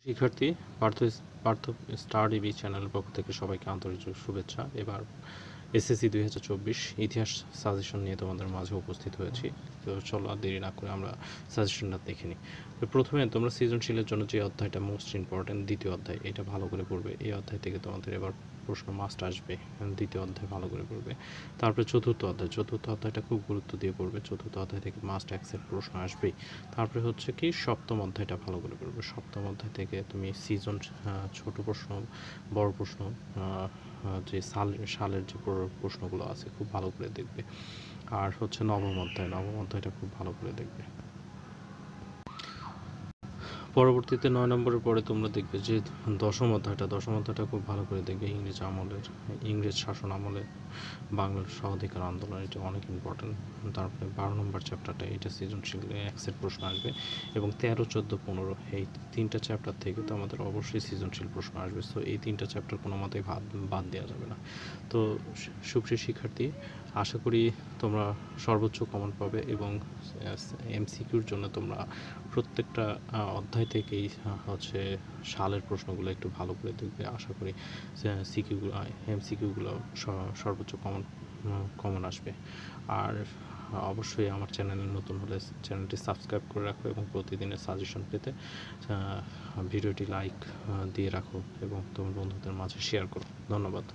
শিক্ষার্থী Partha Partha star DB চ্যানেলের পক্ষ থেকে সবাইকে আন্তরিক শুভেচ্ছা। এবার এসএসসি 2024 ইতিহাস সাজেশন নিয়ে তোমাদের মাঝে উপস্থিত হয়েছি। তো চলো আর দেরি না করে আমরা সাজেশনটা দেখে নিই। তো প্রথমে তোমরা সৃজনশীলের জন্য যে অধ্যায়টা মোস্ট ইম্পর্টেন্ট, দ্বিতীয় অধ্যায়, এটা ভালো করে পড়বে। এই অধ্যায় থেকে তোমাদের এবার প্রশ্ন মাস্ট আসবে, দ্বিতীয় অধ্যায় ভালো করে পড়বে। তারপরে চতুর্থ অধ্যায়টা খুব গুরুত্ব দিয়ে পড়বে। চতুর্থ অধ্যায় থেকে মাস্ট অ্যাকসেপ্ট প্রশ্ন আসবেই। তারপরে হচ্ছে কি সপ্তম অধ্যায়টা ভালো করে পড়বে। সপ্তম অধ্যায় থেকে তুমি ছোট প্রশ্ন, বড় প্রশ্ন, যে সালের যে প্রশ্নগুলো আছে খুব ভালো করে দেখবে। আর হচ্ছে নবম অধ্যায়টা খুব ভালো করে দেখবে। পরবর্তীতে 9 নম্বরের পরে তোমরা দেখবে যে দশম অধ্যায়টা খুব ভালো করে দেখবে। ইংরেজ শাসন আমলে বাংলার স্বাধিকার আন্দোলন, এটা অনেক ইম্পর্টেন্ট। তারপরে 12 নম্বর চ্যাপ্টারটা, এটা সৃজনশীল অ্যাকসেপ্ট প্রশ্ন আসবে। এবং 13, 14, 15 এই তিনটা চ্যাপ্টার থেকে তো আমাদের অবশ্যই সৃজনশীল প্রশ্ন আসবে। সো এই তিনটা চ্যাপ্টার কোনো মতেই বাদ দেওয়া যাবে না। তো সুপ্রিয় শিক্ষার্থী, আশা করি তোমরা সর্বোচ্চ কমন পাবে এবং এমসিকিউর জন্য তোমরা প্রত্যেকটা অধ্যায় থেকেই হচ্ছে সালের প্রশ্নগুলো একটু ভালো করে দেখবে। আশা করি এমসিকিউগুলো সর্বোচ্চ কমন আসবে। আর অবশ্যই আমার চ্যানেলে নতুন হলে চ্যানেলটি সাবস্ক্রাইব করে রাখো এবং প্রতিদিনের সাজেশন পেতে ভিডিওটি লাইক দিয়ে রাখো এবং তোমার বন্ধুদের মাঝে শেয়ার করো। ধন্যবাদ।